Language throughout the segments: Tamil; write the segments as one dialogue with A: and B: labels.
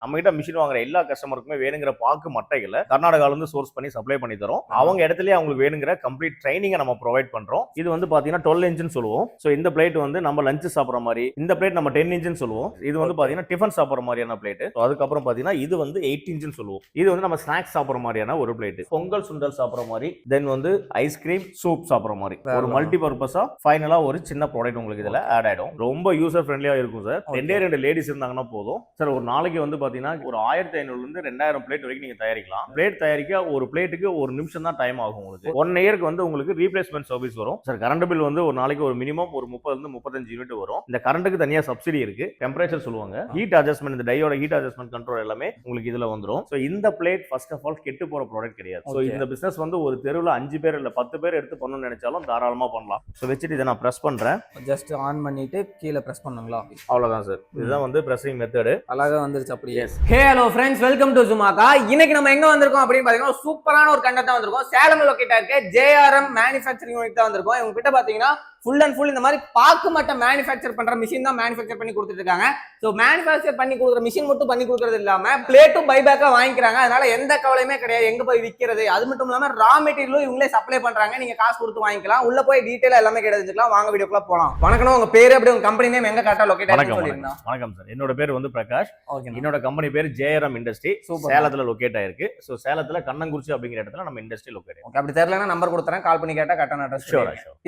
A: நம்ம கிட்ட மிஷின் வாங்குற எல்லா கஸ்டமருக்குமே வேணுங்கிற பாக்கு மட்டைகளை கர்நாடகால இருந்து சோர்ஸ் பண்ணி சப்ளை பண்ணி தரோம். அவங்க இடத்துலயே அவங்களுக்கு வேணுங்கிற கம்ப்ளீட் ட்ரைனிங்கை நம்ம ப்ரொவைட் பண்றோம். இது வந்து பாத்தீங்கன்னா 12 இன்ச் சொல்லுவோம். சோ இந்த பிளேட் வந்து நம்ம லஞ்ச் சாப்பிடுற மாதிரி, இந்த பிளேட் நம்ம 10 இன்ச் சொல்லுவோம். இது வந்து பாத்தீங்கன்னா டிஃபன் சாப்பிடுற மாதிரியான பிளேட். அதுக்கப்புறம் பாத்தீங்கன்னா இது வந்து 8 இன்ச் சொல்லுவோம். இது வந்து நம்ம ஸ்நாக்ஸ் சாப்பிடுற மாதிரியான ஒரு பிளேட். பொங்கல் சுண்டல் சாப்பிடுற மாதிரி, தென் வந்து ஐஸ்கிரீம் சூப் சாப்பிடுற மாதிரி ஒரு மல்டி பர்பஸா ஃபைனலா ஒரு சின்ன ப்ராடக்ட் உங்களுக்கு இதுல ஆட் ஆயிடும். ரொம்ப யூசர் ஃப்ரெண்ட்லியா இருக்கும் சார். ரெண்டு லேடிஸ் இருந்தாங்கன்னா போதும் சார். ஒரு நாளைக்கு வந்து பாத்தீங்கன்னா ஒரு 1500 இருந்து 2000 பிளேட் வரைக்கும் நீங்க தயாரிக்கலாம். பிளேட் தயாரிக்க ஒரு பிளேட்டுக்கு ஒரு நிமிஷம் தான் டைம் ஆகும். உங்களுக்கு 1 இயருக்கு வந்து உங்களுக்கு ரீப்ளேஸ்மெண்ட் சர்வீஸ் வரும் சார். கரண்ட் பில் வந்து ஒரு நாளைக்கு ஒரு மினிமம் ஒரு 30 இருந்து 35 யூனிட் வரும். இந்த கரண்ட்டுக்கு தனியா சப்சிடி இருக்கு. டெம்பரேச்சர் சொல்லுவாங்க, ஹீட் அட்ஜஸ்ட்மெண்ட், இந்த டையோட ஹீட் அட்ஜஸ்ட்மெண்ட் கண்ட்ரோல் எல்லாமே உங்களுக்கு இதுல வந்துரும். சோ இந்த பிளேட் ஃபர்ஸ்ட் ஆஃப் ஆல் கெட்டு போற ப்ராடக்ட் கிடையாது. சோ இந்த பிசினஸ் வந்து ஒரு தெருவுல 5 பேர் இல்ல 10 பேர் எடுத்து பண்ணணும்னு நினைச்சாலும் தாராளமா பண்ணலாம். சோ வெச்சிட்டு இதை நான் பிரஸ் பண்றேன்.
B: ஜஸ்ட் ஆன் பண்ணிட்டு கீழே பிரஸ் பண்ணுங்களா?
A: அவ்வளவுதான் சார். இதுதான் வந்து பிரஸிங் மெத்தட்.
B: அழகா வந்துருச்சு அப்படியே. Hey hello friends, welcome to Sumakka. இன்னைக்கு நம்ம எங்க வந்திருக்கோம் அப்படின்னு பாத்தீங்கன்னா சூப்பரான ஒரு கண்டென்ட் தான் வந்திருக்கோம். சேலம் லொகேட் ஆயிருக்க JRM மேனுஃபேக்சரிங் யூனிட் தான் வந்திருக்கோம். இவங்க கிட்ட பாத்தீங்கன்னா ஃபுல் அண்ட் ஃபுல் இந்த மாதிரி பாக்கு மட்டும் மேனுஃபேக்சர் பண்ற மிஷின் தான் மேனுஃபேக்சர் பண்ணி கொடுத்துட்டு இருக்காங்க. ஸோ மேனுஃபேக்சர் பண்ணி கொடுக்குற மிஷின் மட்டும் பண்ணி கொடுக்கறது இல்லாம பிளேட்டும் பைபேக்கா வாங்கிக்கிறாங்க. அதனால எந்த கவலையுமே கிடையாது எங்க போய் விற்கிறது. அது மட்டும் இல்லாம ரா மெட்டீரியலும் இவங்களே சப்ளை பண்றாங்க. நீங்க காசு கொடுத்து வாங்கிக்கலாம். உள்ள போய் டீடைலா எல்லாமே கிடைச்சிக்கலாம். வாங்க வீடியோக்குள்ள போலாம். வணக்கம், உங்க பேரு அப்படி உங்க கம்பெனி நேம் எங்க கரெக்டா லொகேட் ஆயிருக்கு சொல்லிருந்தா?
A: வணக்கம் சார், என்னோட பேர் வந்து பிரகாஷ். என்னோட கம்பெனி பேர் JRM இண்டஸ்ட்ரி. சேலத்துல லொகேட் ஆயிருக்கு. ஸோ சேலத்துல கண்ணங்குறிச்சி அப்படிங்கிற இடத்துல நம்ம இண்டஸ்ட்ரி லொகேட் ஆயிருக்கு.
B: அப்படி தெரியலன்னா நம்பர் கொடுத்துறேன், கால் பண்ணி கேட்டா கரெக்டான அட்ரஸ்.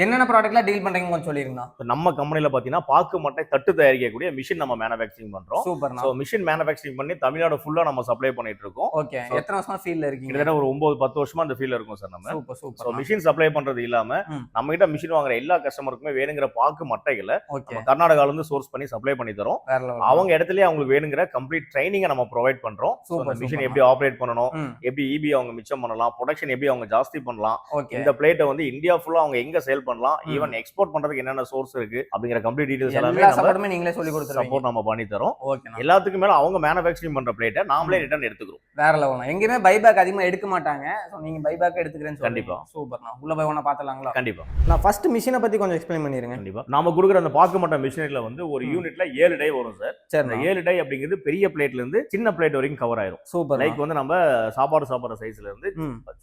B: என்னென்ன ப்ராடக்ட்லாம் டீல் பண்றீங்க கொஞ்சம் சொல்லிருங்க.
A: நம்ம கம்பெனில பாத்தீங்கன்னா பாக்கு மட்டை தட்டு தயாரிக்கக்கூடிய மிஷின் நம்ம மேனுஃபேக்சரிங் பண்றோம்.
B: சூப்பர்.
A: சோ மிஷின் மேனுஃபேக்சரிங் பண்ணி தமிழ்நாடு ஃபுல்லா நம்ம சப்ளை பண்ணிட்டு இருக்கோம்.
B: ஓகே, எத்தனை வருஷமா ஃபீல்ட்ல இருக்கீங்க?
A: கிட்டத்தட்ட ஒரு 9-10 வருஷமா அந்த ஃபீல்ட்ல இருக்கும் சார் நம்ம.
B: Super super.
A: So machine supply பண்றது இல்லாம நம்ம கிட்ட மிஷின் வாங்குற எல்லா கஸ்டமருக்குமே வேணுங்கிற பாக்கு மட்டைகளை நம்ம கர்நாடகால இருந்து சோர்ஸ் பண்ணி சப்ளை பண்ணி தரோம். அவங்க இடத்துலயே அவங்களுக்கு வேணுங்கிற கம்ப்ளீட் ட்ரைனிங்கை நம்ம ப்ரொவைட் பண்றோம். மிஷின் எப்படி ஆபரேட் பண்ணணும், எப்படி EB அவங்க மிச்சம் பண்ணலாம், ப்ரொடக்ஷன் எப்படி அவங்க ஜாஸ்தி பண்ணலாம், இந்த பிளேட்டை வந்து இந்தியா ஃபுல்லா அவங்க எங்க சேல் பண்ணலாம், ஈவன் எக்ஸ்போர்ட் பண்றதுக்கு என்னென்ன சோர்ஸ் இருக்கு அப்படிங்கிற கம்ப்ளீட் டீடைல்ஸ் எல்லாமே
B: நீங்களே சொல்லி கொடுத்து
A: சப்போர்ட் நம்ம பண்ணி தரோம். எல்லாத்துக்கும் மேல அவங்க மேனுஃபேக்சரிங் பண்ற பிளேட்டை நாமளே ரிட்டர்ன் எடுத்துக்கிறோம்.
B: வேற லெவல். எங்கேயுமே பைபேக் அதிகமா எடுக்க மாட்டாங்க. சோ நீங்க பைபேக் எடுத்துக்கிறேன்னு
A: கண்டிப்பா.
B: சூப்பர்ண்ணா. உள்ள போய் ஒண்ணா பார்த்தலாங்களா?
A: கண்டிப்பா.
B: நான் ஃபர்ஸ்ட் மிஷினை பத்தி கொஞ்சம் எக்ஸ்பிளைன் பண்ணிருங்க.
A: கண்டிப்பா. நாம கொடுக்குற அந்த பாக்கு மட்ட மிஷினரியில வந்து ஒரு யூனிட்ல 7 டை வரும் சார். சரி, அந்த 7 டை அப்படிங்கிறது பெரிய பிளேட்ல இருந்து சின்ன பிளேட் வரைக்கும் கவர் ஆயிரும்.
B: சூப்பர்.
A: லைக் வந்து நம்ம சாப்பாடு சாப்பிடுற சைஸ்ல இருந்து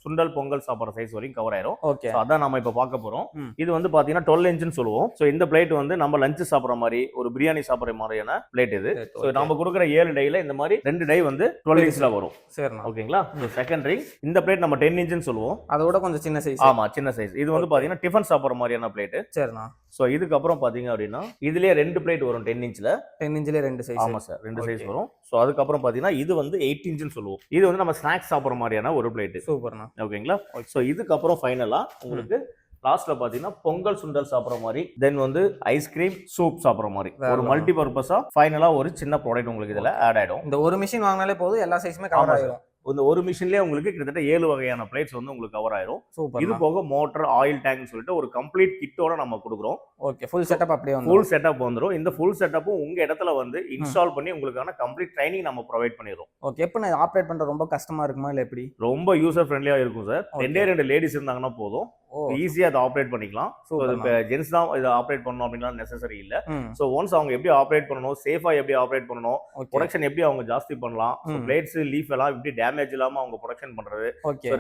A: சுண்டல் பொங்கல் சாப்பிடுற சைஸ் வரைக்கும் கவர் ஆயிரும்.
B: ஓகே,
A: அதான் நம்ம இப்ப பார்க்க போறோம். இது வந்து பாத்தீங்கன்னா 12 இன்ச்னு சொல்லுவோம். சோ இந்த பிளேட் வந்து நம்ம லஞ்ச் சாப்பிடுற மாதிரி, ஒரு பிரியாணி சாப்பிடுற மாதிரியான பிளேட் இது. சோ நம்ம கொடுக்குற 7 டைல இந்த மாதிரி 2 டை வந்து 12 இன்ச்ல வரும்.
B: சரிண்ணா.
A: ஓகேங்களா? செகண்டரி இந்த பிளேட் நம்ம 10 இன்ச்னு சொல்லுவோம்.
B: அதோட கொஞ்சம் சின்ன சைஸ்.
A: ஆமா, சின்ன சைஸ். இது வந்து பாத்தீங்கன்னா டிஃபன் சாப்பிடுற மாதிரியான பிளேட்.
B: சரிண்ணா.
A: சோ இதுக்கு அப்புறம் பாத்தீங்க அப்படின்னா இதுலயே 2 பிளேட் வரும் 10 இன்ச்ல.
B: 10 இன்ச்ல 2 சைஸ்.
A: ஆமா சார், 2 சைஸ் வரும். சோ அதுக்கு அப்புறம் பாத்தீங்கன்னா இது வந்து 8 இன்ச்னு சொல்லுவோம். இது வந்து நம்ம ஸ்நாக்ஸ் சாப்பிடுற மாதிரியான ஒரு பிளேட்.
B: சூப்பர்ண்ணா.
A: ஓகேங்களா? சோ இதுக்கு அப்புறம் ஃபைனலா உங்களுக்கு லாஸ்ட்ல பாத்தீங்கன்னா பொங்கல் சுண்டல் சாப்பிடுற மாதிரி, தென் வந்து ஐஸ்கிரீம் சூப் சாப்பிடுற மாதிரி ஒரு மல்டி பர்பஸா ஃபைனலா ஒரு சின்ன ப்ராடக்ட் உங்களுக்கு இதுல ஆட் ஆயிடும்.
B: இந்த ஒரு மிஷின் வாங்கினாலே போதும், எல்லா சைஸுமே கவர் ஆயிடும்.
A: இந்த ஒரு மிஷின்லயே உங்களுக்கு கிட்டத்தட்ட 7 வகையான பிளேட்ஸ் வந்து உங்களுக்கு கவர் ஆயிரும். இது போக மோட்டர், ஆயில் டேங்க் சொல்லிட்டு ஒரு கம்ப்ளீட் கிட்டோட நம்ம கொடுக்குறோம்.
B: ஓகே, ஃபுல் செட்டப் அப்படியே வந்து
A: ஃபுல் செட்டப் வந்துரும். இந்த ஃபுல் செட்டப்பும் உங்க இடத்துல வந்து இன்ஸ்டால் பண்ணி உங்களுக்கான கம்ப்ளீட் ட்ரைனிங் நம்ம ப்ரொவைட் பண்ணிடுறோம்.
B: ஓகே, எப்ப நான் ஆபரேட் பண்ற ரொம்ப கஷ்டமா இருக்குமா இல்ல எப்படி?
A: ரொம்ப யூசர் ஃப்ரெண்ட்லியா இருக்கும் சார். 2 லேடிஸ் இருந்தாங்கன்னா போதும், ஈஸியா அதை ஆப்ரேட் பண்ணிக்கலாம். இப்போ ஜென்ஸ் தான் இதை ஆப்ரேட் பண்ணணும் அப்படின்னா நெசசரி இல்ல. சோ ஒன்ஸ் அவங்க எப்படி ஆப்ரேட் பண்ணணும், சேஃபா எப்படி ஆப்ரேட் பண்ணணும், ப்ரொடக்ஷன் எப்படி அவங்க ஜாஸ்தி பண்ணலாம், பிளேட்ஸ் லீஃப் எல்லாம் எப்படி டேமேஜ் இல்லாம அவங்க ப்ரொடக்ஷன் பண்றது,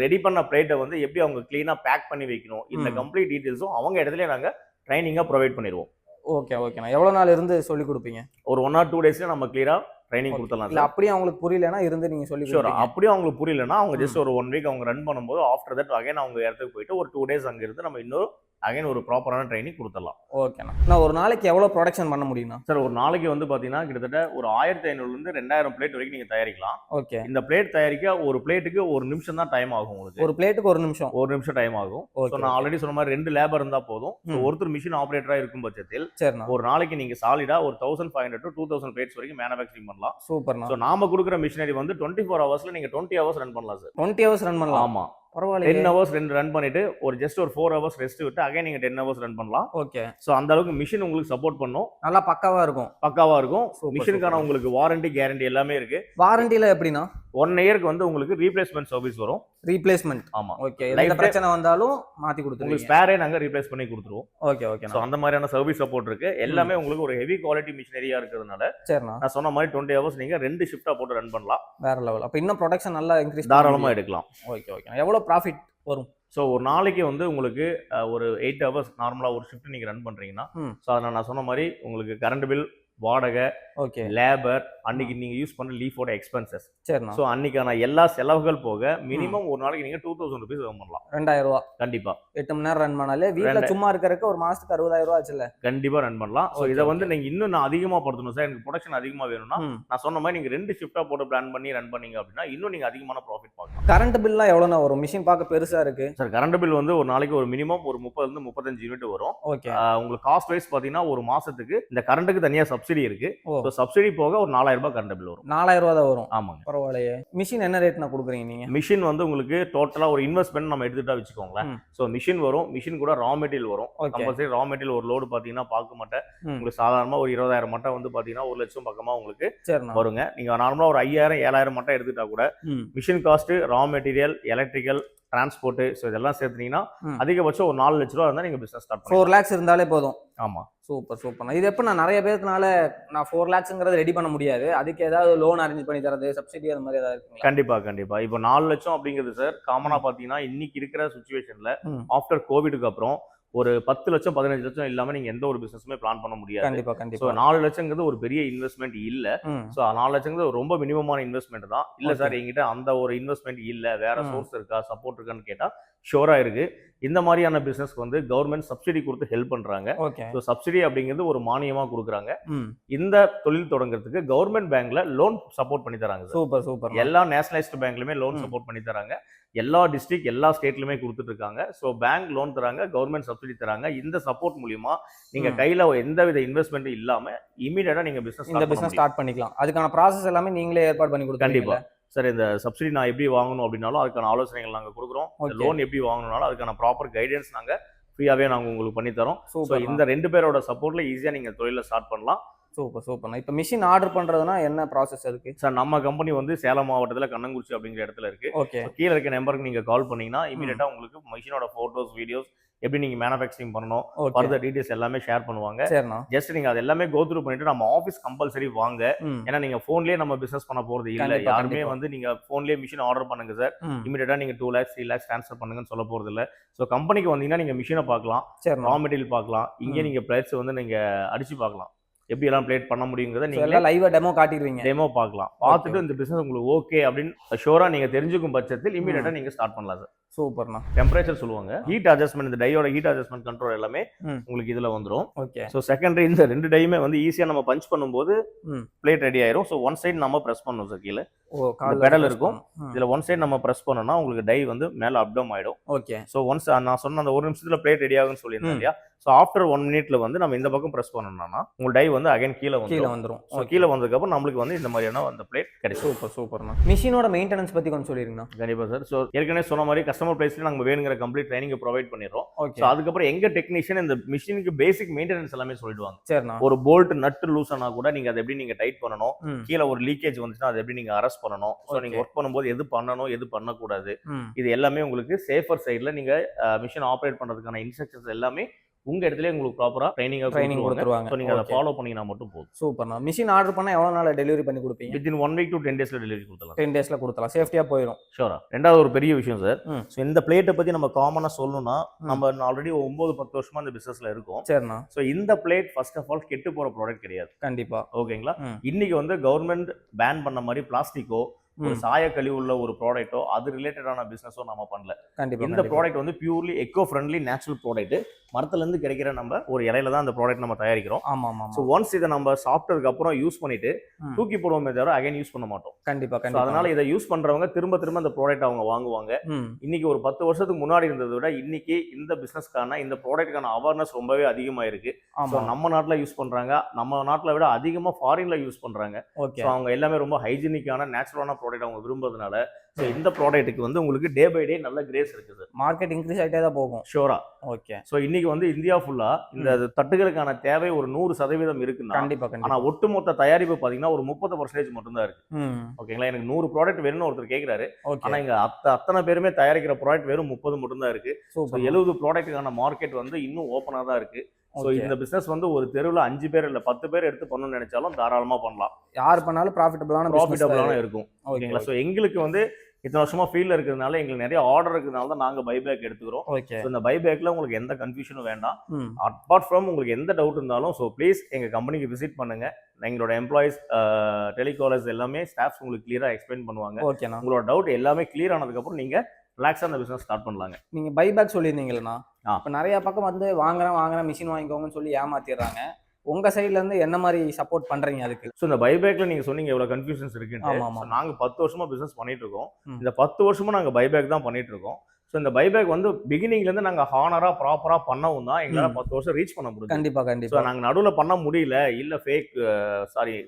A: ரெடி பண்ண பிளேட்டை வந்து எப்படி அவங்க கிளீனா பேக் பண்ணி வைக்கணும், இந்த கம்ப்ளீட் டீடைல்ஸும் அவங்க இடத்துல நாங்க ட்ரைனிங்கா ப்ரொவைட் பண்ணிடுவோம்.
B: ஓகே ஓகேண்ணா. எவ்வளவு நாள் இருந்து சொல்லி கொடுப்பீங்க?
A: ஒரு 1 or 2 டேஸ்ல நம்ம கிளியரா ட்ரைனிங் கொடுத்தலாம்.
B: இல்ல அப்படியே அவங்களுக்கு புரியலனா இருந்து நீங்க சொல்லி கொடுங்க.
A: அப்படியே அவங்களுக்கு புரியலனா அவங்க ஜஸ்ட் ஒரு 1 வீக் அவங்க ரன் பண்ணும்போது ஆஃப்டர் தட் அகைன் அவங்க இடத்துக்கு போயிட்டு ஒரு 2 டேஸ் அங்க இருந்து நம்ம இன்னொரு அகைன் ஒரு ப்ராப்பரான ட்ரைனிங் கொடுத்துடலாம்.
B: ஓகேண்ணா. நான் ஒரு நாளைக்கு எவ்வளவு ப்ரொடக்ஷன் பண்ண முடியும்னா?
A: சார் ஒரு நாளைக்கு வந்து பாத்தீங்கன்னா கிட்டத்தட்ட ஒரு 1500 இருந்து 2000 பிளேட் வரைக்கும் நீங்க தயாரிக்கலாம்.
B: ஓகே.
A: இந்த பிளேட் தயாரிக்க ஒரு பிளேட்டுக்கு ஒரு நிமிஷம் தான் டைம் ஆகும். உங்களுக்கு
B: ஒரு பிளேட்டுக்கு ஒரு நிமிஷம்
A: டைம் ஆகும். நான் ஆல்ரெடி சொன்ன மாதிரி 2 லேபர் இருந்தா போதும். ஒருத்தர் மிஷின் ஆபரேட்டரா இருக்கும் பட்சத்தில் ஒரு நாளைக்கு நீங்க சாலிடா ஒரு 1500 to 2000 பிளேட்ஸ் வரைக்கும் மேனுஃபேக்சரிங் பண்ணலாம்.
B: சூப்பர்ண்ணா.
A: சோ நாம கொடுக்குற மிஷினரி வந்து 24 ஹவர்ஸ்ல நீங்க 20 ஹவர்ஸ் ரன் பண்ணலாம் சார்.
B: 20 ஹவர்ஸ் ரன் பண்ணலாம்.
A: ஆமா,
B: பரவாயில்லை.
A: 10 ஹவர்ஸ் ரன் பண்ணிட்டு ஒரு ஜஸ்ட் ஒரு 4 ஹவர்ஸ் ரெஸ்ட் விட்டு அகைன் நீங்க 10 ஹவர்ஸ் ரன் பண்ணலாம்.
B: ஓகே.
A: சோ அந்த அளவுக்கு மிஷின் உங்களுக்கு சப்போர்ட் பண்ணும்.
B: நல்லா பக்காவா இருக்கும்.
A: மிஷினுக்கான உங்களுக்கு வாரண்டி கேரண்டி எல்லாமே இருக்கு.
B: வாரண்டில எப்படின்னா
A: 1 இயருக்கு வந்து உங்களுக்கு ரீப்ளேஸ்மெண்ட் சர்வீஸ் வரும்.
B: ரீப்ளேஸ்மெண்ட்.
A: ஆமா.
B: ஓகே. எந்த பிரச்சனை வந்தாலும் மாத்தி கொடுத்துருவீங்க.
A: உங்களுக்கு ஸ்பேரே நாங்க ரீப்ளேஸ் பண்ணி கொடுத்துருவோம்.
B: Okay okay.
A: சோ அந்த மாதிரியான சர்வீஸ் சப்போர்ட் இருக்கு. எல்லாமே உங்களுக்கு ஒரு ஹெவி குவாலிட்டி மிஷினரியா இருக்கிறதுனால
B: சரிண்ணா
A: நான் சொன்ன மாதிரி 20 ஹவர்ஸ் நீங்க 2 ஷிஃப்டா போட்டு ரன் பண்ணலாம்.
B: வேற லெவல். அப்ப இன்னும் ப்ரொடக்ஷன் நல்லா இன்க்ரீஸ்
A: தாராளமா எடுக்கலாம்.
B: Okay okay. எவ்வளவு ப்ராஃபிட் வரும்?
A: ஸோ ஒரு நாளைக்கு வந்து உங்களுக்கு ஒரு 8 ஹவர்ஸ் நார்மலாக ஒரு ஷிஃப்ட் நீங்கள் ரன் பண்ணுறீங்கன்னா ஸோ அதில் நான் சொன்ன மாதிரி உங்களுக்கு கரண்ட் பில், வாடகை,
B: ஓகே,
A: லேபர், அன்னைக்கு நீங்கள் யூஸ் பண்ண லீஃபோட எக்ஸ்பென்சஸ்,
B: சரிண்ணா.
A: ஸோ அன்னைக்கான எல்லா செலவுகள் போக மினிமம் ஒரு நாளைக்கு நீங்கள் 2000 ருபீஸ் earn பண்ணலாம்.
B: 2000 ரூபா
A: கண்டிப்பா.
B: 8 மணி நேரம் ரன் பண்ணாலே வீட்டில் சும்மா இருக்கிறதுக்கு ஒரு மாசத்துக்கு 60,000 ரூபா ஆச்சுல்ல.
A: கண்டிப்பா ரன் பண்ணலாம். ஸோ இதை வந்து நீங்க இன்னும் நான் அதிகமாக படுத்தணும் சார், எனக்கு ப்ரொடக்ஷன் அதிகமாக வேணும்னா நான் சொன்ன மாதிரி நீங்க 2 ஷிஃப்டா போட்டு பிளான் பண்ணி ரன் பண்ணீங்க அப்படின்னா இன்னும் நீங்க அதிகமான ப்ராஃபிட் பார்க்கலாம்.
B: கரண்ட் பில்லாம் எவ்வளோண்ணா வரும்? மிஷின் பார்க்க பெருசா இருக்கு
A: சார். கரண்ட் பில் வந்து ஒரு நாளைக்கு ஒரு மினிமம் ஒரு 30 to 35 யூனிட் வரும்.
B: ஓகே.
A: உங்களுக்கு காஸ்ட் வைஸ் பார்த்தீங்கன்னா ஒரு மாசத்துக்கு இந்த கரண்ட்டுக்கு தனியா சப்சிடி இருக்கு. ஸோ சப்சிடி போக ஒரு 4000 ரூபாய் கரண்ட் பில் வரும்.
B: 4000 ரூபா தான் வரும்.
A: ஆமாங்க.
B: பரவாயில்லையே. மிஷின் என்ன ரேட்னா கொடுக்குறீங்க நீங்க?
A: மிஷின் வந்து உங்களுக்கு டோட்டலா ஒரு இன்வெஸ்ட்மெண்ட் நம்ம எடுத்துட்டா வச்சுக்கோங்களேன். ஸோ மிஷின் வரும், மிஷின் கூட ரா மெட்டீரியல் வரும். கம்பல்சரி ரா மெட்டீரியல் ஒரு லோடு பார்த்தீங்கன்னா பார்க்க மாட்டேன் உங்களுக்கு சாதாரணமா ஒரு 20,000 மட்டை வந்து பார்த்தீங்கன்னா 1 லட்சம் பக்கமா உங்களுக்கு வருங்க. நீங்க நார்மலா ஒரு 5000 7000 மட்டை எடுத்துட்டா கூட machine cost, raw material, electrical, transport, so இதெல்லாம் சேர்த்துனீங்கன்னா அதிகபட்சம் ஒரு 4 லட்ச ரூபா இருந்தால் நீங்கள் பிசினஸ் ஸ்டார்ட் பண்ணலாம்.
B: 4 lakhs இருந்தாலே போதும்.
A: ஆமா.
B: Super super. இது எப்போ நான் நிறைய பேருக்குனால நான் 4 lakhsங்கிறது ரெடி பண்ண முடியாது, அதுக்கு ஏதாவது லோன் அரேஞ்ச் பண்ணி தரது, சப்சிடி அது மாதிரி ஏதாவது இருக்குங்களா?
A: கண்டிப்பா கண்டிப்பா. இப்போ 4 லட்சம் அப்படிங்கிறது சார் காமனா பாத்தீங்கன்னா இன்னைக்கு இருக்கிற சுச்சுவேஷன்ல ஆஃப்டர் கோவிடுக்கு அப்புறம் ஒரு 10 லட்சம் 15 லட்சம் இல்லாம நீங்க எந்த ஒரு பிசினஸுமே பிளான் பண்ண முடியாது.
B: கண்டிப்பா கண்டிப்பா.
A: சோ 4 லட்சங்கிறது ஒரு பெரிய இன்வெஸ்ட்மெண்ட் இல்ல. சோ 4 லட்சங்கிறது ரொம்ப மினிமமான இன்வெஸ்ட்மெண்ட் தான். இல்ல சார் என்கிட்ட அந்த ஒரு இன்வெஸ்ட்மெண்ட் இல்ல, வேற சோர்ஸ் இருக்கா, சப்போர்ட் இருக்கான்னு கேட்டா ஷோரா இருக்கு. இந்த மாதிரியான பிசினஸ்க்கு வந்து கவர்மெண்ட் சப்சிடி கொடுத்து ஹெல்ப் பண்றாங்க. ஸோ சப்சிடி அப்படிங்கிறது ஒரு மானியமா கொடுக்குறாங்க. இந்த தொழில் தொடங்குறதுக்கு கவர்மெண்ட் பேங்க்ல லோன் சப்போர்ட் பண்ணி தராங்க.
B: Super super.
A: எல்லா நேஷனலைஸ்டு பேங்க்லயுமே லோன் சப்போர்ட் பண்ணி தராங்க. எல்லா டிஸ்ட்ரிக்ட் எல்லா ஸ்டேட்லயுமே கொடுத்துட்டு இருக்காங்க. ஸோ பேங்க் லோன் தராங்க, கவர்மெண்ட் சப்சிடி தராங்க. இந்த சப்போர்ட் மூலியமா நீங்க கையில எந்தவித இன்வெஸ்ட்மெண்ட் இல்லாம இமீடியட்டா நீங்க பிசினஸ்
B: ஸ்டார்ட் பண்ணிக்கலாம். அதுக்கான ப்ராசஸ் எல்லாமே நீங்களே ஏற்பாடு பண்ணி கொடுங்க.
A: கண்டிப்பா சார். இந்த சப்சிடி நான் எப்படி வாங்கணும் அப்படின்னாலும் அதுக்கான ஆலோசனைகள் நாங்கள் கொடுக்குறோம். லோன் எப்படி வாங்கணும்னாலும் அதுக்கான ப்ராப்பர் கைடன்ஸ் நாங்கள் ஃப்ரீயாகவே நாங்கள் உங்களுக்கு பண்ணி தரோம். ஸோ இந்த 2 பேரோட சப்போர்ட்ல ஈஸியாக நீங்கள் தொழிலை ஸ்டார்ட் பண்ணலாம்.
B: Super super. இப்போ மிஷின் ஆர்டர் பண்றதுனா என்ன ப்ராசஸ் இருக்கு
A: சார்? நம்ம கம்பெனி வந்து சேலம் மாவட்டத்தில் கண்ணங்குறிச்சி அப்படிங்கிற இடத்துல இருக்கு.
B: ஓகே.
A: கீழே இருக்க நம்பருக்கு நீங்க கால் பண்ணீங்கன்னா இமீடியட்டா உங்களுக்கு மிஷினோட போட்டோஸ், வீடியோஸ், எப்படி நீங்க மேனுஃபேக்சரிங் பண்ணணும், ஃபர்தர் டீடைல்ஸ் எல்லாமே ஷேர் பண்ணுவாங்க. ஜஸ்ட் நீங்க அது எல்லாமே கோ த்ரூ பண்ணிட்டு நம்ம ஆஃபீஸ் கம்பல்சரி வாங்க. ஏன்னா நீங்க போன்லயே நம்ம பிசினஸ் பண்ண போறது இல்ல. யாருமே வந்து நீங்க போன்லயே மிஷின் ஆர்டர் பண்ணுங்க சார், இமீடியட்டா நீங்க 2 lakhs 3 lakhs ட்ரான்ஸ்ஃபர் பண்ணுங்கன்னு சொல்ல போறது இல்ல. சோ கம்பெனிக்கு வந்தீங்கன்னா நீங்க மிஷினை பார்க்கலாம், ரா மெட்டீரியல் பார்க்கலாம், இங்கே நீங்க பிளேட்ஸ் வந்து நீங்க அடிச்சு பார்க்கலாம், எப்படி எல்லாம் பிளேட் பண்ண முடியுங்கிறத நீங்க
B: லைவா டெமோ காட்டிடுவீங்க.
A: டெமோ பார்க்கலாம். பார்த்துட்டு இந்த பிசினஸ் உங்களுக்கு ஓகே அப்படின்னு ஷோரா நீங்க தெரிஞ்சுக்கும் பட்சத்தில் இமீடியட்டா நீங்க ஸ்டார்ட் பண்ணலாம் சார்.
B: சூப்பர்ண்ணா.
A: டெம்பரேச்சர் சொல்லுவாங்க, ஹீட் அட்ஜஸ்ட்மெண்ட், இந்த டையோட ஹீட் அட்ஜஸ்ட்மெண்ட் கண்ட்ரோல் எல்லாமே உங்களுக்கு இதுல வந்துரும்.
B: ஓகே.
A: சோ செகண்டரி இந்த 2 டையுமே வந்து ஈஸியா நம்ம பஞ்ச் பண்ணும்போது பிளேட் ரெடி ஆயிரும். சோ ஒன் சைடு நம்ம பிரஸ் பண்ணணும் சார். கீழே பெடல் இருக்கும், இதுல ஒன் சைடு நம்ம பிரஸ் பண்ணோம்னா உங்களுக்கு டை வந்து மேல அப் டவுன் ஆயிடும்.
B: ஓகே.
A: சோ ஒன்ஸ் நான் சொன்ன அந்த 1 நிமிஷத்துல பிளேட் ரெடி ஆகும்னு சொல்லியிருந்தேன் இல்லையா? சோ ஆஃப்டர் 1 மினிட்ல வந்து நம்ம இந்த பக்கம் பிரஸ் பண்ணோம்னா உங்க டை வந்து அகைன் கீழே வந்துரும். சோ கீழே வந்ததுக்கு அப்புறம் நம்மளுக்கு வந்து இந்த மாதிரியான அந்த பிளேட் கிடைக்கும்.
B: சூப்பர் சூப்பர்ண்ணா. மிஷினோட மெயின்டெனன்ஸ் பத்தி கொஞ்சம் சொல்லிருங்க.
A: கண்டிப்பா சார். சோ ஏற்கனவே சொன்ன மாதிரி கஸ்டமர் பிளேஸ்ல நாங்க வேணுங்கிற கம்ப்ளீட் ட்ரைனிங் ப்ரொவைட் பண்ணிடுறோம். சோ அதுக்கப்புறம் எங்க டெக்னீஷியன் இந்த மிஷினுக்கு பேசிக் மெயின்டெனன்ஸ் எல்லாமே சொல்லிடுவாங்க.
B: சரிண்ணா.
A: ஒரு போல்ட் நட் லூஸ் ஆனா கூட நீங்க அதை எப்படி நீங்க டைட் பண்ணணும், கீழே ஒரு லீக்கேஜ் வந்துச்சுன்னா அதை எப்படி நீங்க அரெஸ்ட் பண்ணணும், சோ நீங்க ஒர்க் பண்ணும்போது எது பண்ணணும் எது பண்ணக்கூடாது, இது எல்லாமே உங்களுக்கு சேஃபர் சைட்ல நீங்க மிஷின் ஆப்ரேட் பண்றதுக்கான இன்ஸ்ட்ரக்ஷன்ஸ் எல்லாமே உங்க இடத்துல உங்களுக்கு ப்ராப்பரா ட்ரைனிங் கொடுத்துருவாங்க. சோ நீங்க அதை ஃபாலோ பண்ணீங்கன்னா மட்டும் போதும்.
B: சூப்பர்ண்ணா. மிஷின் ஆர்டர் பண்ணா எவ்வளவு நாள்ல டெலிவரி பண்ணி கொடுப்பீங்க?
A: வித்தின் 1 week to 10 daysல டெலிவரி கொடுத்தலாம்.
B: 10 daysல கொடுத்தலாம், சேஃப்டியா போயிடும்.
A: ஷூரா. ரெண்டாவது ஒரு பெரிய விஷயம் சார். சோ இந்த பிளேட்டை பத்தி நம்ம காமனா சொல்லணும்னா நம்ம ஆல்ரெடி 9-10 வருஷமா இந்த பிசினஸ்ல இருக்கோம்.
B: சரிண்ணா.
A: சோ இந்த பிளேட் ஃபர்ஸ்ட் ஆஃப் ஆல் கெட்டு போற ப்ராடக்ட் கிடையாது.
B: கண்டிப்பா.
A: ஓகேங்களா? இன்னைக்கு வந்து கவர்மெண்ட் பேன் பண்ண மாதிரி பிளாஸ்டிக்கோ ஒரு சாய கழிவு உள்ள ஒரு ப்ராடக்ட்டோ அது ரிலேட்டடான பிசினஸோ நம்ம பண்ணல. இந்த ப்ராடக்ட் வந்து purely echo friendly natural product. மரத்துல இருந்து கிடைக்கிற நம்ம ஒரு இலையில தான் அந்த ப்ராடக்ட் நம்ம தயாரிக்கிறோம்.
B: ஆமா ஆமா.
A: சோ ஒன்ஸ் இதை நம்ம சாப்பிட்டதுக்கு அப்புறம் யூஸ் பண்ணிட்டு தூக்கி போடுவோமே தவிர அகைன் யூஸ் பண்ண மாட்டோம்.
B: கண்டிப்பா.
A: அதனால இதை யூஸ் பண்றவங்க திரும்ப திரும்ப அந்த ப்ராடக்ட் அவங்க வாங்குவாங்க. இன்னைக்கு ஒரு 10 வருஷத்துக்கு முன்னாடி இருந்ததை விட இன்னைக்கு இந்த பிசினஸ்க்கான இந்த ப்ராடக்ட்கான அவேர்னஸ் ரொம்பவே அதிகமா இருக்கு. நம்ம நாட்டுல யூஸ் பண்றாங்க, நம்ம நாட்டுல விட அதிகமா ஃபாரின்ல யூஸ் பண்றாங்க. அவங்க எல்லாமே ரொம்ப ஹைஜீனிக்கான நேச்சுரலான ப்ராடக்ட் அவங்க விரும்புறதுனால இந்த ப்ராடக்ட்டுக்கு வந்து உங்களுக்கு டே பை டே நல்ல கிரேஸ் இருக்கு சார்.
B: மார்க்கெட் இன்க்ரீஸ் ஆகிட்டே தான் போகும்.
A: ஷோரா.
B: ஓகே.
A: ஸோ இன்னைக்கு வந்து இந்தியா ஃபுல்லா இந்த தட்டுகளுக்கான தேவை ஒரு 100% இருக்குன்னா,
B: கண்டிப்பா
A: ஆனா
B: கண்டிப்பா.
A: ஒட்டுமொத்த தயாரிப்பு பாத்தீங்கன்னா ஒரு 30% மட்டும்தான் இருக்கு.
B: ம்.
A: ஓகேங்களா, எனக்கு 100 ப்ராடக்ட் வேணும்னு ஒருத்தர் கேட்கிறாரு.
B: ஓகே.
A: ஆனா இங்க அத்தனை பேருமே தயாரிக்கிற ப்ராடக்ட் வெறும் 30 மட்டும்தான் இருக்கு. So
B: super.
A: 70 ப்ராடக்ட்டுக்கான மார்க்கெட் வந்து இன்னும் ஓப்பனா தான் இருக்கு. So
B: okay.
A: இந்த பிசினஸ் வந்து ஒரு தெருவில் 5 பேர் இல்ல 10 பேர் எடுத்து பண்ணணும்னு நினைச்சாலும் தாராளமா பண்ணலாம்.
B: யார் பண்ணாலும் ப்ராஃபிட்டபிளான
A: ப்ராஃபிட்டபிளான இருக்கும்.
B: ஓகே.
A: ஓகேங்களா, ஸோ எங்களுக்கு வந்து இத்தனை வருஷமா ஃபீல்ட்ல இருக்கிறதுனால எங்களுக்கு நிறைய ஆர்டர் இருக்கிறதுனால தான் நாங்க பைபேக் எடுத்துக்கிறோம்.
B: ஓகே.
A: ஸோ இந்த பைபேக்ல உங்களுக்கு எந்த கன்ஃபியூஷனும் வேண்டாம்.
B: ம்.
A: அப்பார்ட் ஃப்ரம் உங்களுக்கு எந்த டவுட் இருந்தாலும் ஸோ ப்ளீஸ் எங்க கம்பெனிக்கு விசிட் பண்ணுங்க. எங்களோட எம்ப்ளாயிஸ், டெலிகாலர்ஸ் எல்லாமே ஸ்டாஃப்ஸ் உங்களுக்கு கிளியரா எக்ஸ்பிளைன் பண்ணுவாங்க.
B: ஓகேண்ணா.
A: உங்களோட டவுட் எல்லாமே கிளியர் ஆனதுக்கு அப்புறம் நீங்க ரிலாக்ஸா அந்த பிசினஸ் ஸ்டார்ட் பண்ணலாங்க.
B: நீங்க பைபேக் சொல்லியிருந்தீங்களா?
A: ஆ.
B: இப்போ நிறைய பக்கம் வந்து வாங்குறேன் மிஷின் வாங்கிக்கோங்கன்னு சொல்லி ஏமாத்திடுறாங்க. உங்க சைடுல இருந்து என்ன மாதிரி சப்போர்ட் பண்றீங்க அதுக்கு?
A: ஸோ இந்த பைபேக்ல நீங்க சொன்னீங்க எவ்வளவு கன்ஃபியூஷன்ஸ் இருக்குன்னு.
B: ஆமா ஆமா.
A: So, நாங்க 10 வருஷமா பிசினஸ் பண்ணிட்டு இருக்கோம்.
B: ம்.
A: இந்த 10 வருஷமா நாங்க பைபேக் தான் பண்ணிட்டு இருக்கோம். ஸோ இந்த பைபேக் வந்து பிகினிங்ல இருந்து நாங்க ஹானரா ப்ராப்பரா பண்ணவும் தான் எங்களால 10 வருஷம் ரீச் பண்ண முடியும்.
B: கண்டிப்பா
A: ஸோ
B: கண்டிப்பா.
A: நாங்க நடுவுல பண்ண முடியல, இல்ல ஃபேக்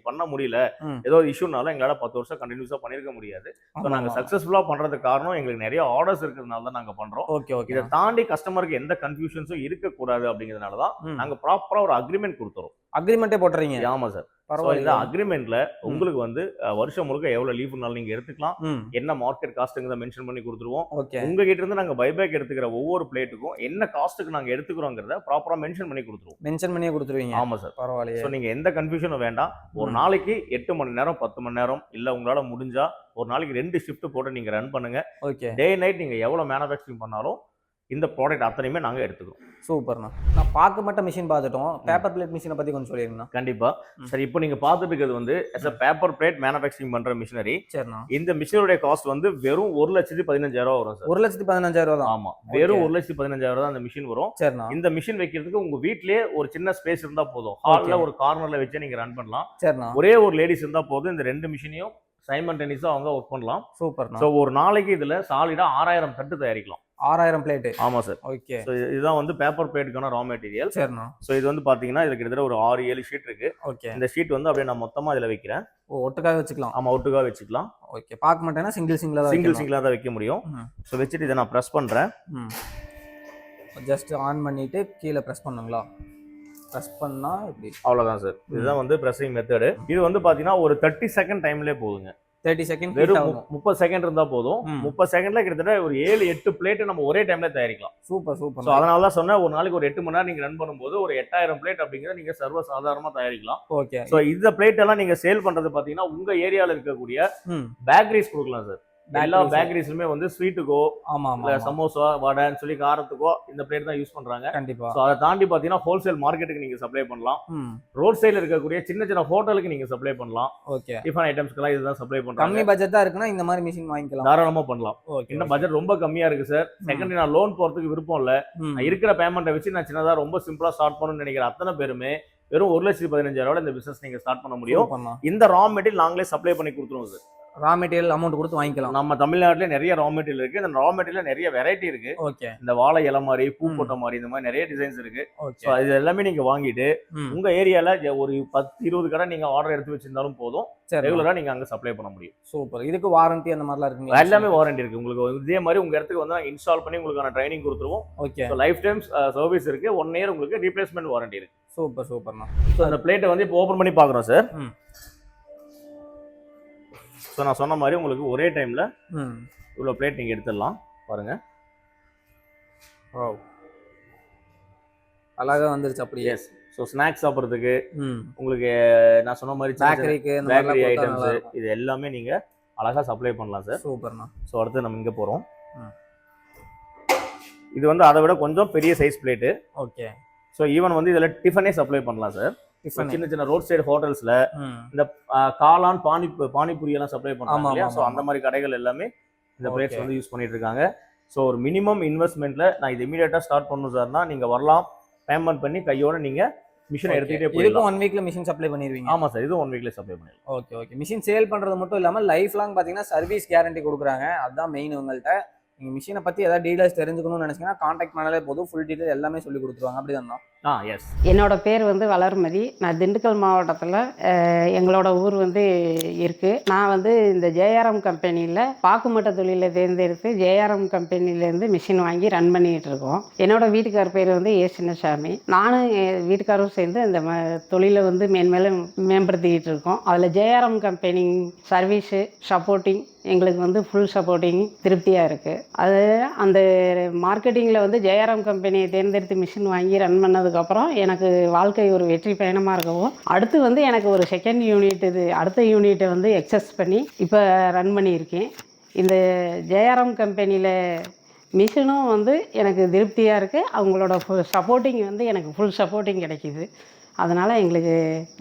A: பண்ண முடியல,
B: ம்.
A: ஏதோ இஷ்யூனால எங்களால 10 வருஷம் கண்டினியூஸா பண்ணிருக்க முடியாது. ஸோ
B: ஆமா,
A: நாங்க
B: ஆமா.
A: சக்சஸ்ஃபுல்லா பண்றதுக்கு காரணம் எங்களுக்கு நிறைய ஆர்டர்ஸ் இருக்கிறதுனால தான் நாங்க பண்றோம்.
B: Okay okay.
A: இதை தாண்டி கஸ்டமருக்கு எந்த கன்ஃபியூஷன்ஸும் இருக்கக்கூடாது அப்படிங்கிறதுனால தான் நாங்க ப்ராப்பரா ஒரு அக்ரிமெண்ட் கொடுத்துறோம்.
B: அக்ரிமெண்ட்டே போட்டுறீங்க?
A: ஆமா சார். So, இந்த
B: பரவாயில்ல.
A: அக்ரிமெண்ட்ல உங்களுக்கு வந்து வருஷம் முழுக்க எவ்வளவு லீவ்னாலும் நீங்க எடுத்துக்கலாம்.
B: ம்.
A: என்ன மார்க்கெட் காஸ்ட்ங்கிறத மென்ஷன் பண்ணி கொடுத்துருவோம்.
B: ஓகே.
A: உங்ககிட்ட இருந்து நாங்க பைபேக் எடுத்துக்கிற ஒவ்வொரு பிளேட்டுக்கும் என்ன காஸ்ட்டுக்கு நாங்க எடுத்துக்கிறோங்கிறத ப்ராப்பரா மென்ஷன் பண்ணி கொடுத்துருவோம்.
B: மென்ஷன் பண்ணியே கொடுத்துருவீங்க?
A: ஆமா சார்.
B: பரவாயில்லையே.
A: ஸோ நீங்க எந்த கன்ஃபியூஷனும் வேண்டாம். ஒரு நாளைக்கு 8 மணி நேரம் 10 மணி நேரம் இல்ல உங்களால முடிஞ்சா ஒரு நாளைக்கு 2 ஷிஃப்ட் போட்டு நீங்க ரன் பண்ணுங்க.
B: ஓகே.
A: டே நைட் நீங்க எவ்வளவு மேனுஃபேக்சரிங் பண்ணாலும் இந்த ப்ராடக்ட் அத்தனையுமே நாங்க எடுத்துக்கிறோம்.
B: சூப்பர்ண்ணா. நான் பார்க்க மட்டும் மிஷின் பார்த்துட்டோம். பேப்பர் பிளேட் மிஷினை பத்தி கொஞ்சம் சொல்லிருங்கண்ணா.
A: கண்டிப்பா. சரி, இப்போ நீங்க பார்த்துட்டு இருக்கிறது வந்து பேப்பர் பிளேட் மேனுஃபேக்சரிங் பண்ற மிஷினரி.
B: சரிண்ணா.
A: இந்த மிஷினோட காஸ்ட் வந்து வெறும் 1,15,000 வரும் சார்.
B: 1,15,000 தான்?
A: ஆமா, வெறும் 1,15,000 தான் அந்த மிஷின் வரும்.
B: சரிண்ணா.
A: இந்த மிஷின் வைக்கிறதுக்கு உங்க வீட்லயே ஒரு சின்ன ஸ்பேஸ் இருந்தா போதும். ஹால்ல ஒரு கார்னர்ல வச்சு நீங்க ரன் பண்ணலாம்.
B: சரிண்ணா.
A: ஒரே ஒரு லேடிஸ் இருந்தா போதும். இந்த 2 மிஷினையும் சைமல்டேனியஸா அவங்க ஒர்க் பண்ணலாம்.
B: சூப்பர்ண்ணா.
A: சோ ஒரு நாளைக்கு இதுல சாலிடா 6000 தட்டு தயாரிக்கலாம்.
B: 6000 பிளேட்?
A: ஆமா சார்.
B: ஓகே.
A: சோ இதுதான் வந்து பேப்பர் பிளேட்டுக்கான ரா மெட்டீரியல்.
B: சரிண்ணா.
A: சோ இது வந்து பாத்தீங்கன்னா இதுல கிட்டத்தட்ட ஒரு 6-7 ஷீட் இருக்கு.
B: ஓகே.
A: இந்த ஷீட் வந்து அப்படியே நான் மொத்தமா இதுல வைக்கிறேன்.
B: ஓ, ஒட்டுக்காக வச்சுக்கலாம்?
A: ஆமா, ஒட்டுக்கா வச்சுக்கலாம்.
B: ஓகே. பார்க்க மாட்டேன்னா சிங்கிளா தான்
A: சிங்கிளா தான் வைக்க முடியும். சோ வச்சுட்டு இதை நான் பிரஸ் பண்றேன்.
B: ஜஸ்ட் ஆன் பண்ணிட்டு கீழே பிரஸ் பண்ணுங்களா? பிரஸ் பண்ணா இப்படி
A: அவ்வளவுதான் சார். இதுதான் வந்து பிரஸிங் மெத்தட். இது வந்து பாத்தீங்கன்னா ஒரு 30 செகண்ட் டைம்லயே போகுங்க.
B: 30 செகண்ட்?
A: வெறும் 30 செகண்ட் இருந்தா போதும். 30 செகண்ட்ல கிட்டத்தட்ட ஒரு 7-8 பிளேட் நம்ம ஒரே டைம்ல தயாரிக்கலாம்.
B: Super super.
A: சோ அதனால தான் சொன்னேன், ஒரு நாளைக்கு ஒரு 8 மணி நேரம் நீங்க ரன் பண்ணும்போது ஒரு 8000 பிளேட் அப்படிங்கறத நீங்க சர்வ சாதாரணமா தயாரிக்கலாம்.
B: ஓகே.
A: சோ இந்த பிளேட் எல்லாம் நீங்க சேல் பண்றது பாத்தீங்கன்னா உங்க ஏரியால இருக்கக்கூடிய பேக்கரிஸ் கொடுக்கலாம் சார். எல்லா பேக்கரிஸ்லுமே வந்து ஸ்வீட்டுக்கோ இல்ல சமோசா வடைன்னு சொல்லி காரத்துக்கோ இந்த பிளேட் தான் யூஸ் பண்றாங்க.
B: கண்டிப்பா.
A: சோ அதை தாண்டி பாத்தீங்கன்னா ஹோல்சேல் மார்க்கெட்டுக்கு நீங்க சப்ளை பண்ணலாம். ரோட் சைடுல இருக்கக்கூடிய சின்ன சின்ன ஹோட்டலுக்கு நீங்க சப்ளை பண்ணலாம்.
B: ஓகே.
A: டிஃபன் ஐட்டம்ஸ்க்குலாம் இதுதான் சப்ளை பண்றாங்க.
B: கம்மி பட்ஜெட்டா இருக்குன்னா இந்த மாதிரி மிஷின் வாங்கிக்கலாம்,
A: தாராளமா பண்ணலாம்.
B: ஓகே.
A: இன்னும் பட்ஜெட் ரொம்ப கம்மியா இருக்கு சார். செகண்ட் நான் லோன் போறதுக்கு விருப்பம் இல்ல, நான் இருக்கிற பேமெண்ட்டை வச்சு நான் சின்னதா ரொம்ப சிம்பிளா ஸ்டார்ட் பண்ணணும்னு நினைக்கிற அத்தனை பேருமே வெறும் 1,15,000 இந்த பிசினஸ் நீங்க ஸ்டார்ட் பண்ண முடியும். இந்த ரா மெட்டீரியல் நாங்களே சப்ளை பண்ணி கொடுத்துருவோம் சார்.
B: ரா மெட்டீரியல் அமௌண்ட் கொடுத்து வாங்கிக்கலாம்.
A: நம்ம தமிழ்நாட்டுல நிறைய ரா மெட்டீரியல் இருக்கு. இந்த ரா மெட்டீரியல் நிறைய வெரைட்டி இருக்கு.
B: ஓகே.
A: இந்த வாழை இலை மாதிரி, பூ போட்ட மாதிரி, இந்த மாதிரி நிறைய டிசைன்ஸ் இருக்கு.
B: ஓகே.
A: சோ இது எல்லாமே நீங்க வாங்கிட்டு உங்க ஏரியால ஒரு 10-20 கடை நீங்க ஆர்டர் எடுத்து வச்சிருந்தாலும் போதும், ரெகுலரா நீங்க அங்க சப்ளை பண்ண முடியும்.
B: சூப்பர். இதுக்கு வாரண்டி அந்த மாதிரிலாம் இருக்குங்களா?
A: எல்லாமே வாரண்டி இருக்கு. உங்களுக்கு இதே மாதிரி உங்க இடத்துக்கு வந்து இன்ஸ்டால் பண்ணி உங்களுக்கான ட்ரைனிங் கொடுத்துருவோம்.
B: Okay.
A: So life time service இருக்கு. 1 இயர் உங்களுக்கு ரீப்ளேஸ்மெண்ட் வாரண்டி இருக்கு.
B: சூப்பர் சூப்பர்ண்ணா.
A: சோ அந்த பிளேட்டை வந்து இப்போ ஓபன் பண்ணி பாக்குறோம் சார். ஸோ நான் சொன்ன மாதிரி உங்களுக்கு ஒரே டைம்ல இவ்வளோ பிளேட் நீங்க எடுத்துடலாம். பாருங்க,
B: அழகா வந்துருச்சு அப்படியே.
A: ஸோ ஸ்நாக்ஸ் சாப்பிட்றதுக்கு உங்களுக்கு நான் சொன்ன மாதிரி
B: பேக்கரி
A: ஐட்டம்ஸ் இது எல்லாமே நீங்க அழகா சப்ளை பண்ணலாம் சார்.
B: சூப்பர்ண்ணா.
A: ஸோ அடுத்து நம்ம இங்க போறோம். இது வந்து அதை விட கொஞ்சம் பெரிய size plate.
B: Okay.
A: So even வந்து இதில் டிஃபனே சப்ளை பண்ணலாம் சார். சின்ன சின்ன ரோட் சைடு ஹோட்டல்ஸ்ல இந்த காளான் பானிபூரி எல்லாம் சப்ளை பண்றாங்க. ஸோ அந்த மாதிரி கடைகள் எல்லாமே இந்த பிளேட்ஸ் வந்து யூஸ் பண்ணிட்டு இருக்காங்க. ஸோ ஒரு மினிமம் இன்வெஸ்ட்மெண்ட்ல நான் இது இமீடியட்டா ஸ்டார்ட் பண்ணணும் சார்னா நீங்க வரலாம், பேமெண்ட் பண்ணி கையோட நீங்க மிஷினை எடுத்துட்டே போயிடலாம்.
B: 1 வீக்ல மிஷின் சப்ளை பண்ணிடுவீங்க?
A: ஆமா சார், இது 1 வீக்ல சப்ளை பண்ணிடலாம்.
B: Okay okay. மிஷின் சேல் பண்றது மட்டும் இல்லாம லைஃப் லாங் பாத்தீங்கன்னா சர்வீஸ் கேரண்டி கொடுக்குறாங்க. அதுதான் மெயின். உங்கள்கிட்ட நீங்க மிஷினை பத்தி ஏதாவது டீடைல்ஸ் தெரிஞ்சுக்கணும்னு நினைச்சீங்கன்னா கான்டாக்ட் பண்ணாலே போதும், ஃபுல் டீடைல் எல்லாமே சொல்லி கொடுத்துருவாங்க. அப்படிதான்?
A: எஸ்.
C: என்னோட பேர் வந்து வளர்மதி. நான் திண்டுக்கல் மாவட்டத்தில் எங்களோட ஊர் வந்து இருக்குது. நான் வந்து இந்த ஜேஆர்எம் கம்பெனியில் பாக்குமட்ட தொழிலை தேர்ந்தெடுத்து ஜேஆர்எம் கம்பெனிலேருந்து மிஷின் வாங்கி ரன் பண்ணிக்கிட்டு இருக்கோம். என்னோட வீட்டுக்கார் பேர் வந்து ஏ சின்னசாமி. நானும் என் வீட்டுக்காரும் சேர்ந்து இந்த தொழிலை வந்து மேன்மேலும் மேம்படுத்திக்கிட்டு இருக்கோம். அதில் ஜேஆர்எம் கம்பெனி சர்வீஸு சப்போர்ட்டிங் எங்களுக்கு வந்து ஃபுல் சப்போர்ட்டிங் திருப்தியாக இருக்குது. அது அந்த மார்க்கெட்டிங்கில் வந்து ஜேஆர்எம் கம்பெனியை தேர்ந்தெடுத்து மிஷின் வாங்கி ரன் பண்ணதுக்கப்புறம் எனக்கு வாழ்க்கை ஒரு வெற்றி பயணமாக இருக்கவும், அடுத்து வந்து எனக்கு ஒரு செகண்ட் யூனிட் அடுத்த யூனிட்டை வந்து எக்ஸஸ் பண்ணி இப்போ ரன் பண்ணியிருக்கேன். இந்த ஜேஆர்எம் கம்பெனியில் மிஷினும் வந்து எனக்கு திருப்தியாக இருக்குது. அவங்களோட சப்போர்ட்டிங் வந்து எனக்கு ஃபுல் சப்போர்ட்டிங் கிடைக்கிது. அதனால் எங்களுக்கு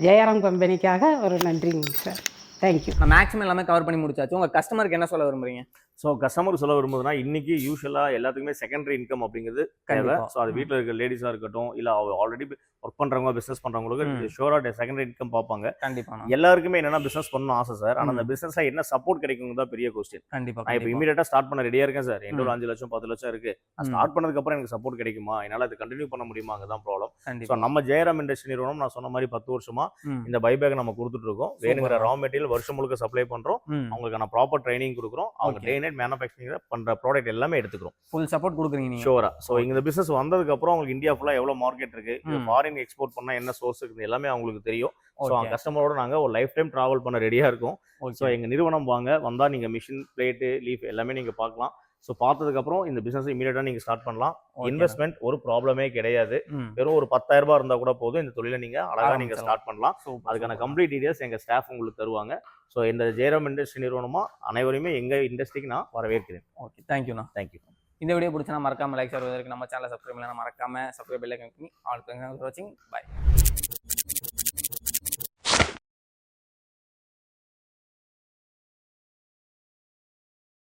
C: ஜேஆர்எம் கம்பெனிக்காக ஒரு நன்றிங்க சார். தேங்க்யூ.
B: நான் மேக்ஸிமம் எல்லாமே கவர் பண்ணி முடிச்சாச்சு. உங்கள் கஸ்டமருக்கு என்ன சொல்ல விரும்புறீங்க?
A: ஸோ கஸ்டமருக்கு சொல்ல விரும்புதுன்னா, இன்னைக்கு யூஸ்வலாக எல்லாத்துக்குமே செகண்டரி இன்கம் அப்படிங்கிறது தேவை. ஸோ அது வீட்டில் இருக்க லேடிஸாக இருக்கட்டும், இல்லை ஆல்ரெடி ஒர்க் பண்ணுறவங்க பிஸ்னஸ் பண்ணுறவங்களுக்கு ஷோராக செகண்டரி இன்கம் பார்ப்பாங்க.
B: கண்டிப்பாக
A: எல்லாருக்குமே என்னென்னா பிஸ்னஸ் பண்ணணும் ஆசை சார். ஆனால் அந்த பிஸ்னஸாக என்ன சப்போர்ட் கிடைக்கும் தான் பெரிய கொஸ்டின்.
B: கண்டிப்பாக
A: நான் இப்போ இமீடியட்டாக ஸ்டார்ட் பண்ண ரெடியாக இருக்கேன் சார். என்கிட்ட ஒரு 5 லட்சம் 10 லட்சம் இருக்குது. ஸ்டார்ட் பண்ணதுக்கப்புறம் எனக்கு சப்போர்ட் கிடைக்குமா, என்னால் அது கண்டினியூ பண்ண முடியுமா, அங்கே தான் ப்ராப்ளம். ஸோ நம்ம ஜெயராம் இண்டஸ்ட்ரி நிறுவனம் நான் சொன்ன மாதிரி 10 வருஷமா இந்த பைபேக் நம்ம கொடுத்துட்டு இருக்கோம். வேணுங்கிற ரா மெட்டீரியல் வருஷம் முழுக்க சப்ளை பண்ணுறோம். அவங்களுக்கான ப்ராப்பர் ட்ரைனிங் கொடுக்குறோம். அவங்க டே நைட் மேனுஃபேக்சரிங் பண்ற ப்ராடக்ட் எல்லாமே எடுத்துக்கிறோம்.
B: ஃபுல் சப்போர்ட் கொடுக்குறீங்க நீங்க.
A: ஷூரா. ஸோ இந்த பிசினஸ் வந்ததுக்கு அப்புறம் உங்களுக்கு இந்தியா ஃபுல்லா எவ்வளவு மார்க்கெட் இருக்கு, ஃபாரின் எக்ஸ்போர்ட் பண்ணா என்ன சோர்ஸ் இருக்குது எல்லாமே அவங்களுக்கு தெரியும். ஸோ கஸ்டமரோட நாங்க ஒரு லைஃப் டைம் டிராவல் பண்ண ரெடியா இருக்கோம். ஸோ எங்க நிறுவனம் வந்தா நீங்க மிஷின், பிளேட்டு, லீஃப் எல்லாமே நீங்க பார்க்கலாம். ஸோ பார்த்ததுக்கு அப்புறம் இந்த பிசினஸ் இமீடியட்டா நீங்க ஸ்டார்ட் பண்ணலாம். இன்வெஸ்ட்மெண்ட் ஒரு ப்ராப்ளமே கிடையாது. வெறும் ஒரு 10,000 ரூபாய் இருந்தா கூட போதும். இந்த தொழிலை நீங்க அழகா நீங்க ஸ்டார்ட் பண்ணலாம். அதுக்கான கம்ப்ளீட் டீடைல்ஸ் எங்க ஸ்டாஃப் உங்களுக்கு தருவாங்க. ஸோ இந்த ஜெயராம் இண்டஸ்ட்ரி நிறுவனமா அனைவரையுமே எங்க இண்டஸ்ட்ரிக்கு நான் வரவேற்கிறேன்.
B: ஓகே, தேங்க்யூண்ணா.
A: தேங்க்யூ.
B: இந்த வீடியோ பிடிச்சா மறக்காம லைக் செய்வதற்கு நம்ம சேனலை சப்ஸ்கிரைப் பண்ணலாம். மறக்காம சப்ஸ்கிரைப் பெல் ஐகான் பண்ணி ஆல் தேங்க்ஸ் ஃபார் வாட்சிங். பை.